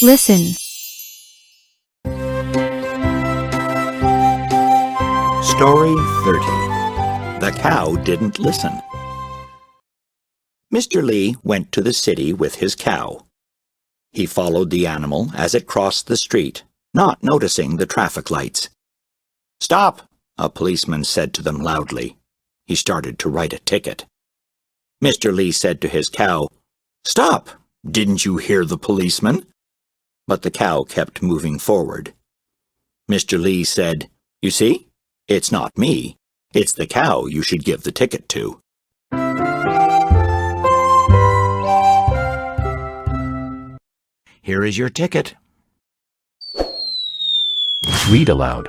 Listen. Story 30. The Cow Didn't Listen. Mr. Lee went to the city with his cow. He followed the animal as it crossed the street, not noticing the traffic lights. "Stop!" a policeman said to them loudly. He started to write a ticket. Mr. Lee said to his cow, "Stop! Didn't you hear the policeman?" But the cow kept moving forward. Mr. Lee said, "You see? It's not me. It's the cow you should give the ticket to." Here is your ticket. Read aloud.